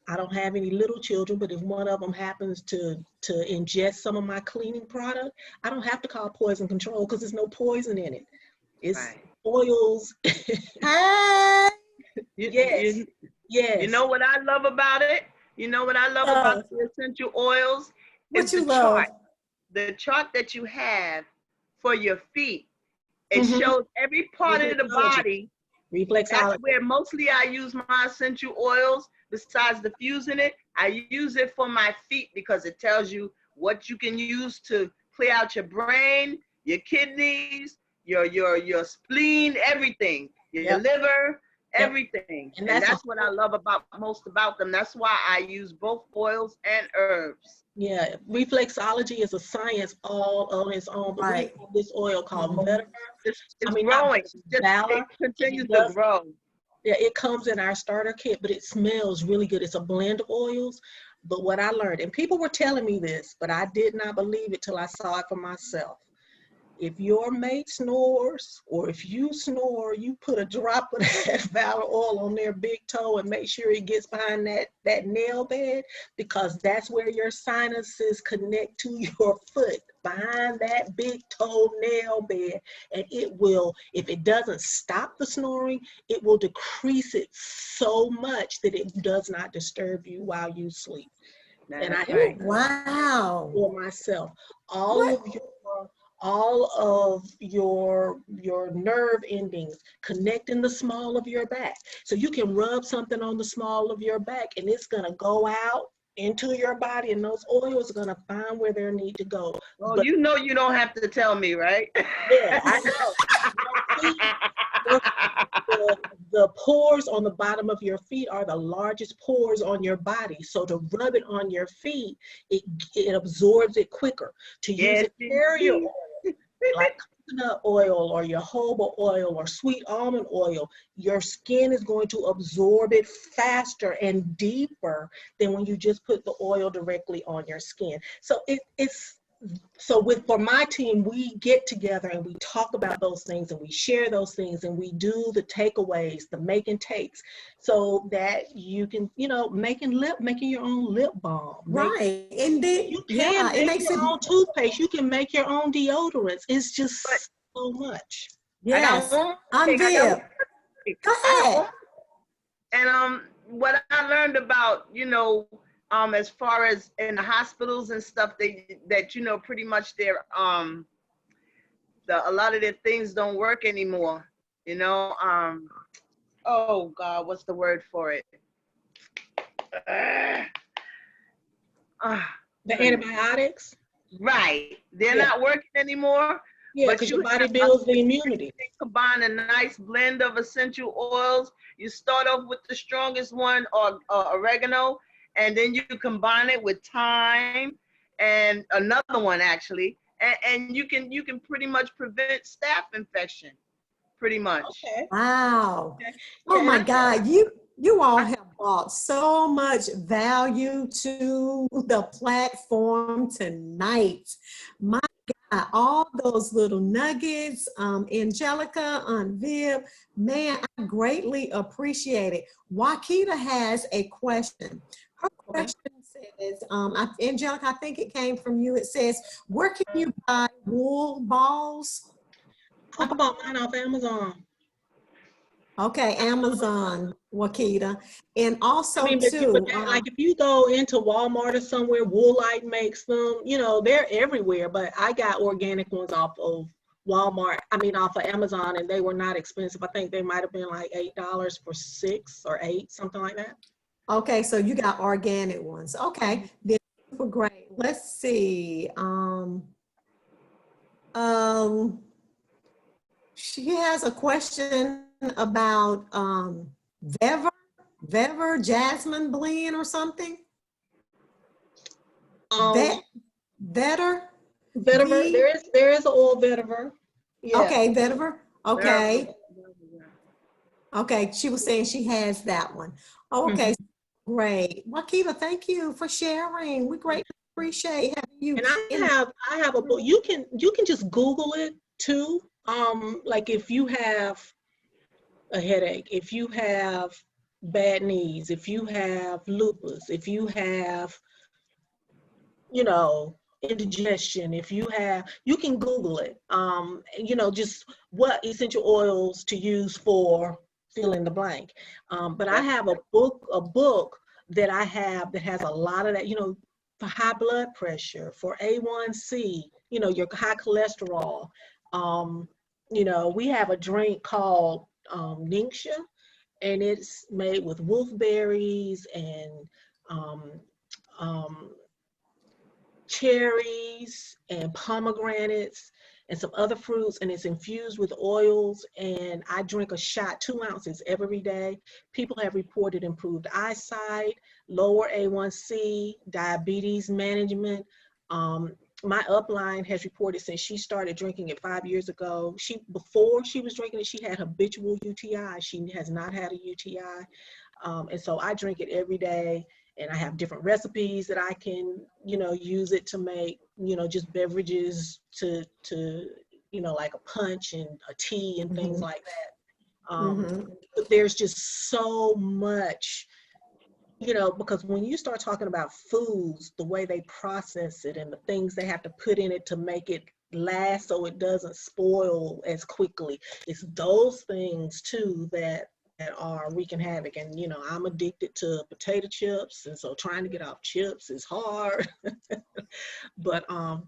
I don't have any little children, but if one of them happens to ingest some of my cleaning product, I don't have to call poison control, because there's no poison in it. It's oils.
Hey.
Yes.
You know what I love about it? You know what I love about the essential oils?
What you love?
The chart that you have for your feet. It shows every part of the body.
Reflexology.
That's where mostly I use my essential oils. Besides diffusing it, I use it for my feet, because it tells you what you can use to clear out your brain, your kidneys, your spleen, everything, your liver, everything. And that's what I love most about them. That's why I use both oils and herbs.
Yeah, reflexology is a science all on its own, but we
Right.
have this oil called Vetiver.
It's
Not
growing.
Valor.
It continues
It
to
does,
grow.
yeah, it comes in our starter kit, but it smells really good. It's a blend of oils. But what I learned, and people were telling me this, but I did not believe it till I saw it for myself. If your mate snores, or if you snore, you put a drop of that Valor oil on their big toe and make sure it gets behind that nail bed, because that's where your sinuses connect to your foot, behind that big toe nail bed. And it will, if it doesn't stop the snoring, it will decrease it so much that it does not disturb you while you sleep. And I
That's
have
right.
Wow.
for myself. All
What?
of your nerve endings connect in the small of your back. So you can rub something on the small of your back and it's gonna go out into your body, and those oils are gonna find where they need to go.
Well,
But
you know you don't have to tell me, right?
yeah, I know. Your the pores on the bottom of your feet are the largest pores on your body. So to rub it on your feet, it absorbs it quicker. To use
Yes,
it carrier oil, like coconut oil or your jojoba oil or sweet almond oil, your skin is going to absorb it faster and deeper than when you just put the oil directly on your skin. So for my team, we get together and we talk about those things and we share those things and we do the takeaways, the make and takes, so that you can, making your own lip balm.
Right. And then,
You can
yeah, it
make
makes
your
it,
own toothpaste. You can make your own deodorants. It's just
but
so much.
I got
yes.
one thing. I got one
Unveil.
thing.
Go
I got
ahead.
one. And what I learned about, as far as in the hospitals and stuff, that pretty much a lot of their things don't work anymore. Oh God, what's the word for it?
The
Goodness.
antibiotics,
Right. They're
yeah,
not working anymore.
yeah,
But
because
you
your body
have
builds the immunity.
combine a nice blend of essential oils. You start off with the strongest one, or oregano, and then you combine it with thyme and another one actually, and you can pretty much prevent staph infection, pretty much.
Okay.
Wow.
Okay.
Oh
Yeah, and
my God. You all have brought so much value to the platform tonight. My God, all those little nuggets, Angelica, Viv, man, I greatly appreciate it. Wakita has a question. Her
okay.
question says, Angelica, I think it came from you. It says, where can you buy wool balls?
I bought mine off Amazon.
Okay, Amazon, Wakita. And
I
also
mean, but
too,
like if you go into Walmart or somewhere, Woolite makes them, they're everywhere, but I got organic ones off of off of Amazon, and they were not expensive. I think they might have been like $8 for 6 or 8, something like that.
okay, so you got organic ones. Okay, then super great. Let's see. Um, she has a question about Vever, Vever Jasmine Blend or something.
Um,
Vet, Vetter,
Vetiver,
V.
there is an oil vetiver. Yeah.
Okay, Vetiver.
Very-
Okay, okay. She was saying she has that one. Okay,
Mhm.
great. Wakita, thank you for sharing. We greatly appreciate having you.
And I have a book. You can just Google it too. Like if you have a headache, if you have bad knees, if you have lupus, if you have, indigestion, if you can Google it. Just what essential oils to use for fill in the blank. But I have a book that I have that has a lot of that, for high blood pressure, for A1C, your high cholesterol. We have a drink called Ningxia, and it's made with wolfberries and um, um, cherries and pomegranates and some other fruits, and it's infused with oils, and I drink a shot, 2 ounces every day. People have reported improved eyesight, lower A1C, diabetes management. My upline has reported since she started drinking it 5 years ago, before she was drinking it, she had habitual UTI. She has not had a UTI. And so I drink it every day, and I have different recipes that I can, use it to make, just beverages to, like a punch and a tea and things like that. But there's just so much, because when you start talking about foods, the way they process it and the things they have to put in it to make it last so it doesn't spoil as quickly, it's those things too that are wreaking havoc. And I'm addicted to potato chips, and so trying to get off chips is hard. But I'm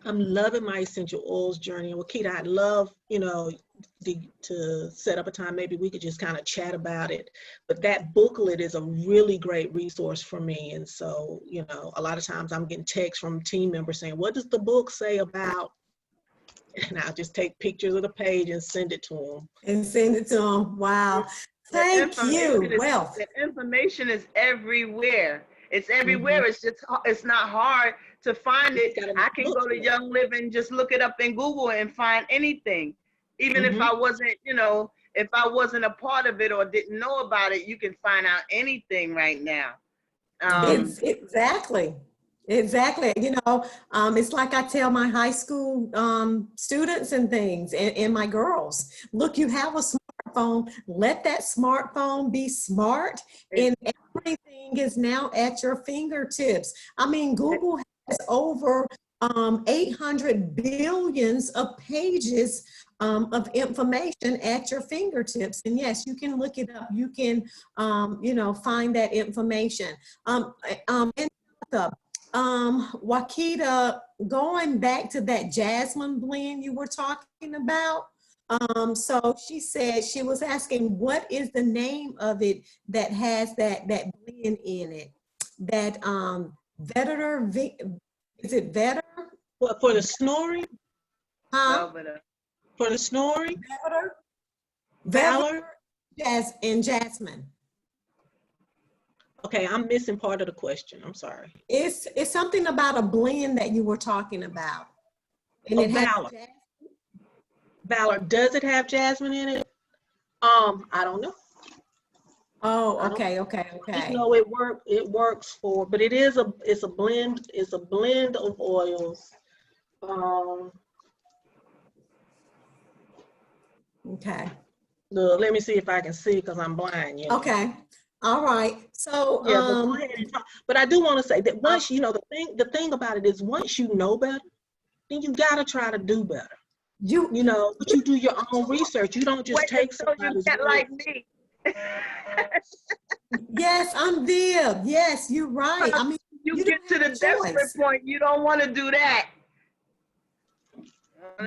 loving my essential oils journey. And Wakita, I'd love, to set up a time, maybe we could just kind of chat about it. But that booklet is a really great resource for me. And so, a lot of times I'm getting texts from team members saying, what does the book say about? And I'll just take pictures of the page and send it to them.
Wow. Thank you. Well,
the information is everywhere. It's everywhere. It's not hard to find it. I can go to Young Living, just look it up in Google and find anything. Even if I wasn't, if I wasn't a part of it or didn't know about it, you can find out anything right now.
Exactly. It's like I tell my high school students and things, and my girls, look, you have a smartphone, let that smartphone be smart, and everything is now at your fingertips. I mean, Google has over 800 billions of pages of information at your fingertips. And yes, you can look it up. You can, find that information. Wakita, going back to that jasmine blend you were talking about. So she said, she was asking, what is the name of it that has that blend in it? That is it Vetter?
What, for the snoring?
Huh?
For the snoring?
Valor and jasmine.
Okay, I'm missing part of the question. I'm sorry.
It's something about a blend that you were talking about. And it
Valor. Valor, does it have jasmine in it? I don't know.
Oh, okay.
Just know it works for, but it's a blend of oils.
Okay.
Let me see if I can see, because I'm blind.
Okay. All right. So
yeah, go ahead and talk. But I do want to say that once the thing about it is, once you know better, then you gotta try to do better. But you do your own research. You don't just take somebody's word.
Like me.
Yes, I'm Viv. Yes, you're right. I mean,
you get to the desperate point, you don't want to do that.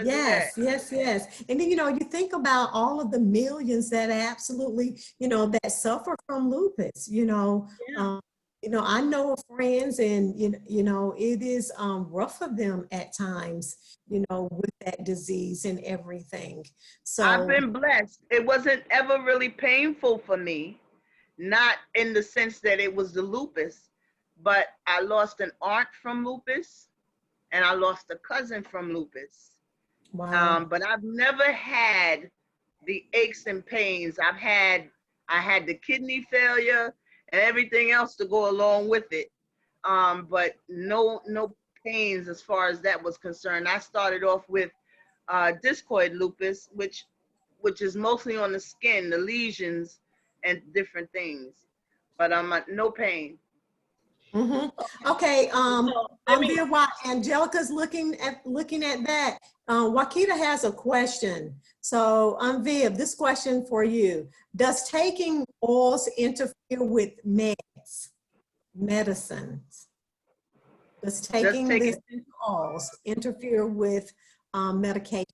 Yes. And then, you think about all of the millions that absolutely, that suffer from lupus, I know of friends, and, it is rough for them at times, with that disease and everything. So
I've been blessed. It wasn't ever really painful for me, not in the sense that it was the lupus, but I lost an aunt from lupus, and I lost a cousin from lupus.
Wow.
But I've never had the aches and pains. I had the kidney failure and everything else to go along with it. But no pains as far as that was concerned. I started off with discoid lupus, which is mostly on the skin, the lesions and different things. But no pain.
Okay. While Angelica's looking at that, Wakita has a question. So, Viv, this question for you: does taking oils interfere with medicines? Does taking these oils interfere with medication?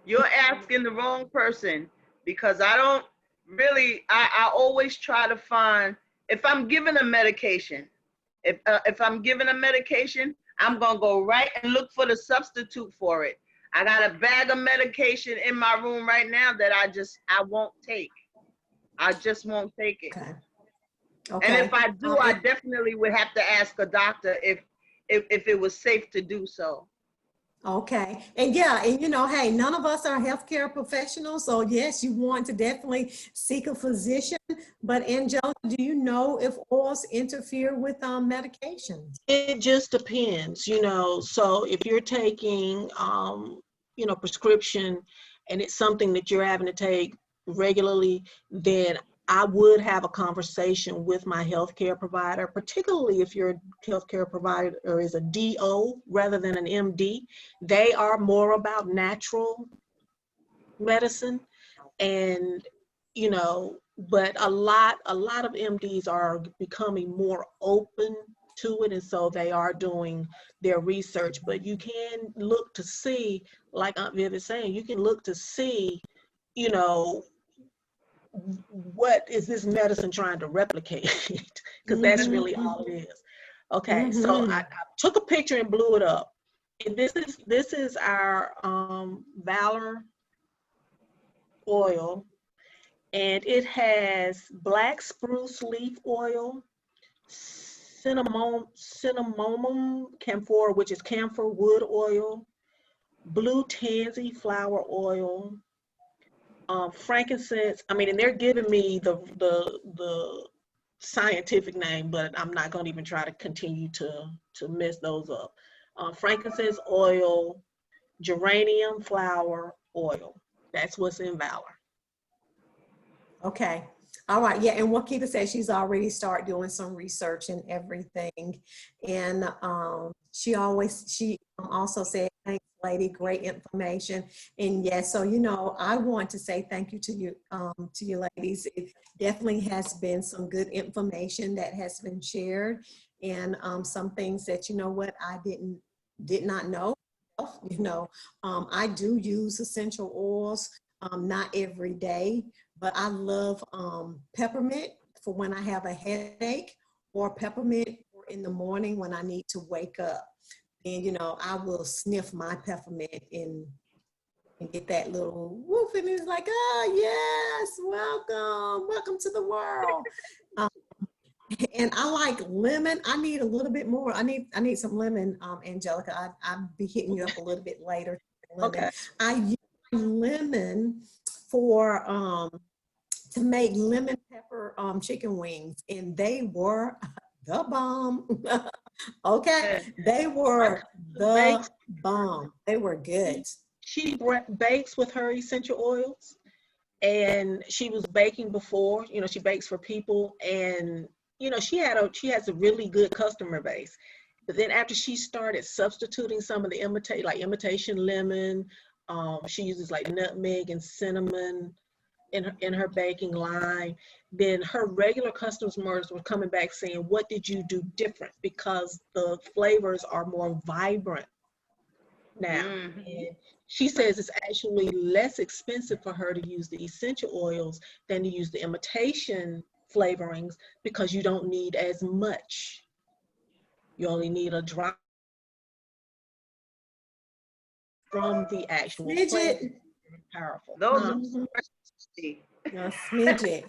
You're asking the wrong person, because I don't really. I always try to find, if I'm given a medication, if I'm given a medication, I'm gonna go right and look for the substitute for it. I got a bag of medication in my room right now that I won't take. I just won't take it.
Okay.
And
Okay.
if I do, I definitely would have to ask a doctor if it was safe to do so.
Okay. And yeah, and you know, hey, none of us are healthcare professionals. So yes, you want to definitely seek a physician. But Angela, do you know if oils interfere with medications?
It just depends, you know. So if you're taking, you know, prescription and it's something that you're having to take regularly, then I would have a conversation with my healthcare provider, particularly if your healthcare provider is a DO rather than an MD. They are more about natural medicine, and you know, but a lot of MDs are becoming more open to it, and so they are doing their research. But you can look to see, like Aunt Viv is saying, you can look to see, you know, what is this medicine trying to replicate, because that's really all it is. Okay, so I took a picture and blew it up. And this is our Valor oil, and it has black spruce leaf oil, cinnamomum camphor, which is camphor wood oil, blue tansy flower oil, frankincense. I mean, and they're giving me the scientific name, but I'm not going to even try to continue to mess those up. Frankincense oil, geranium flower oil. That's what's in Valor.
Okay. All right. Yeah. And Wakita says she's already started doing some research and everything. And she also said, thanks, lady, great information. And yes, so, you know, I want to say thank you to you ladies. It definitely has been some good information that has been shared, and some things that, you know what, I did not know. You know, I do use essential oils, not every day, but I love peppermint for when I have a headache, or peppermint in the morning when I need to wake up. And, you know, I will sniff my peppermint and get that little woof, and it's like, oh, yes, welcome to the world. And I like lemon. I need a little bit more. I need some lemon, Angelica. I'll be hitting you up a little bit later.
Okay.
I use lemon for to make lemon pepper chicken wings, and they were the bomb. Okay, they were the bomb. They were good.
She bakes with her essential oils, and she was baking before. You know, she bakes for people, and you know, she has a really good customer base. But then after she started substituting some of the imitation lemon, she uses like nutmeg and cinnamon in her baking line. Then her regular customers were coming back saying, "What did you do different?" Because the flavors are more vibrant now. And she says it's actually less expensive for her to use the essential oils than to use the imitation flavorings, because you don't need as much. You only need a drop from the actual flavor. Powerful.
Those
A smidget.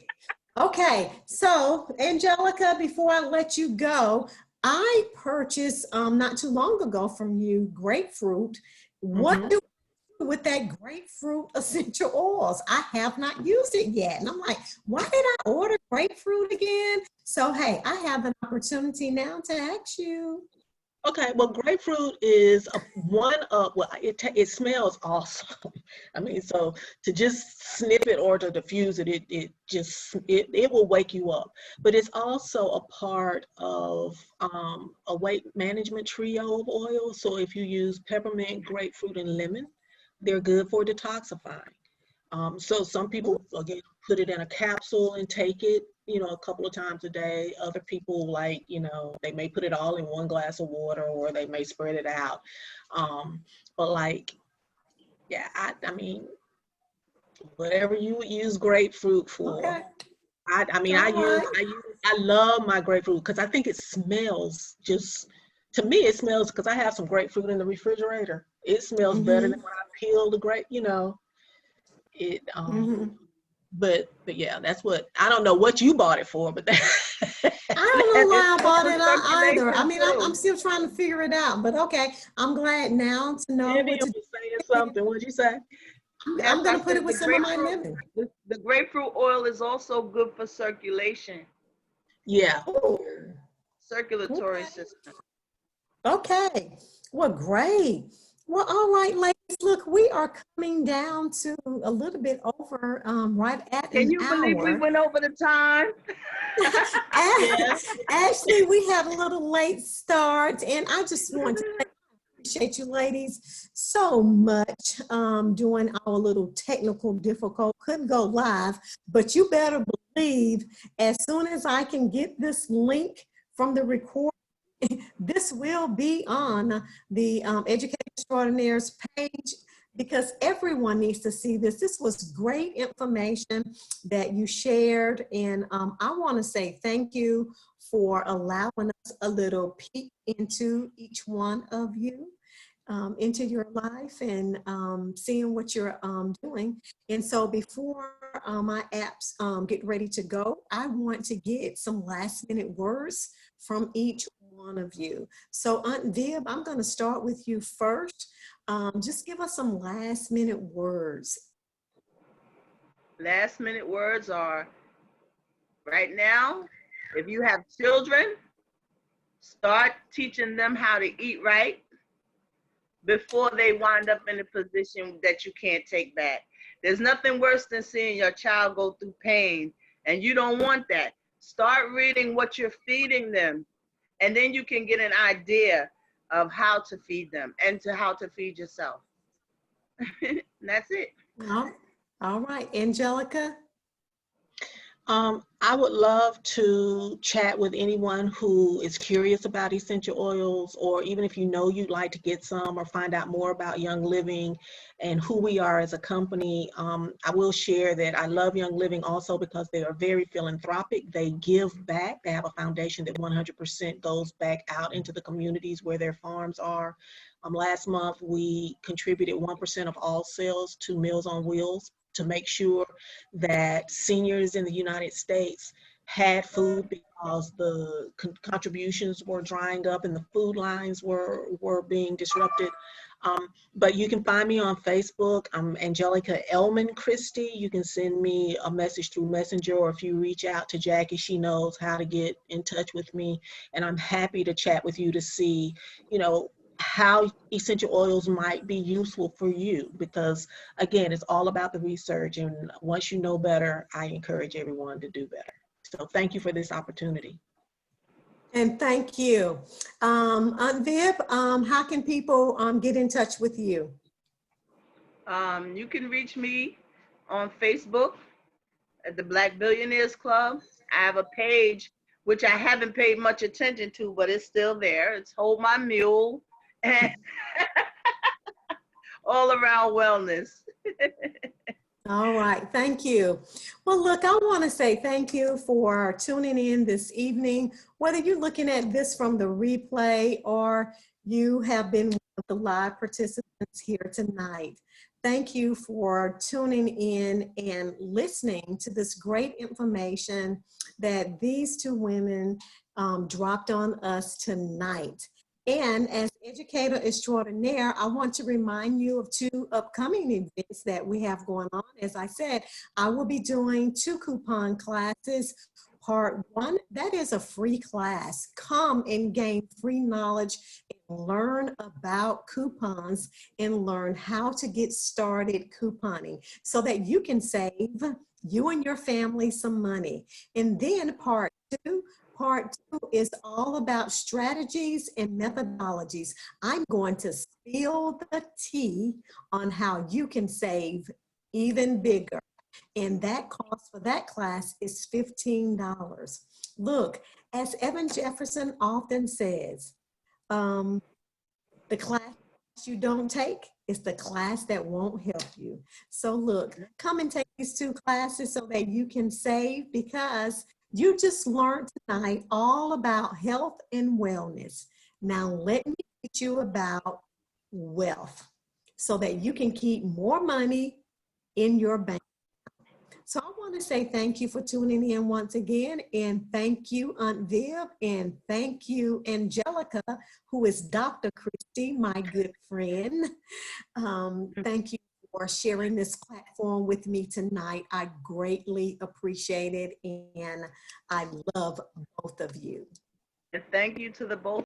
Okay, so Angelica, before I let you go, I purchased not too long ago from you grapefruit. What do we do with that grapefruit essential oils? I have not used it yet. And I'm like, why did I order grapefruit again? So, hey, I have an opportunity now to ask you.
Okay, well, grapefruit is it smells awesome. I mean, so to just snip it or to diffuse it, it will wake you up. But it's also a part of a weight management trio of oils. So if you use peppermint, grapefruit, and lemon, they're good for detoxifying. So some people, again, put it in a capsule and take it, you know, a couple of times a day. Other people, like, you know, they may put it all in one glass of water, or they may spread it out. But like, yeah, I mean, whatever you would use grapefruit for.
Okay.
I love my grapefruit because I think it smells to me, it smells, because I have some grapefruit in the refrigerator. It smells better than when I peel the grape, you know. but yeah, that's what, I don't know what you bought it for, but that,
I don't know why I bought it either. I
Circulation
mean,
too.
I'm still trying to figure it out, but okay. I'm glad now to know what
Vivian
to
was saying something. What'd you say?
Yes,
I'm
I
going to put it
said
with some of my living.
the grapefruit oil is also good for circulation,
Yeah.
Oh,
circulatory
okay.
system.
Okay. Well, great. Well, all right, ladies. Look, we are coming down to a little bit over right at
Can
an
you believe we
hour.
went over the time?
Yeah.
Actually, we had a little late start, and I just want to appreciate you ladies so much doing our little technical difficult. Couldn't go live, but you better believe as soon as I can get this link from the record, this will be on the Educator Extraordinaire's page because everyone needs to see this. This was great information that you shared. And I want to say thank you for allowing us a little peek into each one of you. Into your life and seeing what you're doing. And so before my apps get ready to go, I want to get some last minute words from each one of you. So Aunt Viv, I'm going to start with you first. Just give us some last minute words.
Last minute words are, right now, if you have children, start teaching them how to eat right before they wind up in a position that you can't take back. There's nothing worse than seeing your child go through pain, and you don't want that. Start reading what you're feeding them, and then you can get an idea of how to feed them and to how to feed yourself. That's it.
All right, Angelica.
I would love to chat with anyone who is curious about essential oils, or even if you know you'd like to get some or find out more about Young Living and who we are as a company. I will share that I love Young Living also because they are very philanthropic. They give back. They have a foundation that 100% goes back out into the communities where their farms are. Last month, we contributed 1% of all sales to Meals on Wheels to make sure that seniors in the United States had food because the contributions were drying up and the food lines were being disrupted. But you can find me on Facebook. I'm Angelica Elman Christie. You can send me a message through Messenger, or if you reach out to Jackie, she knows how to get in touch with me. And I'm happy to chat with you to see, you know, how essential oils might be useful for you, because again, it's all about the research, and once you know better, I encourage everyone to do better. So thank you for this opportunity.
And thank you. Aunt Viv, how can people get in touch with you?
You can reach me on Facebook at the Black Billionaires Club. I have a page which I haven't paid much attention to, but it's still there. It's Hold My Mule and all around wellness.
All right, thank you. Well, look, I want to say thank you for tuning in this evening. Whether you're looking at this from the replay or you have been one of the live participants here tonight, thank you for tuning in and listening to this great information that these two women dropped on us tonight. And as Educator Extraordinaire, I want to remind you of two upcoming events that we have going on. As I said, I will be doing 2 coupon classes. Part 1, that is a free class. Come and gain free knowledge and learn about coupons and learn how to get started couponing so that you can save you and your family some money. And then Part 2 is all about strategies and methodologies. I'm going to spill the tea on how you can save even bigger. And that cost for that class is $15. Look, as Evan Jefferson often says, the class you don't take is the class that won't help you. So look, come and take these 2 classes so that you can save, because you just learned tonight all about health and wellness. Now let me teach you about wealth so that you can keep more money in your bank. So I want to say thank you for tuning in once again, and thank you, Aunt Viv, and thank you, Angelica, who is Dr. Christie, my good friend. Thank you for sharing this platform with me tonight. I greatly appreciate it, and I love both of you.
And thank you to the both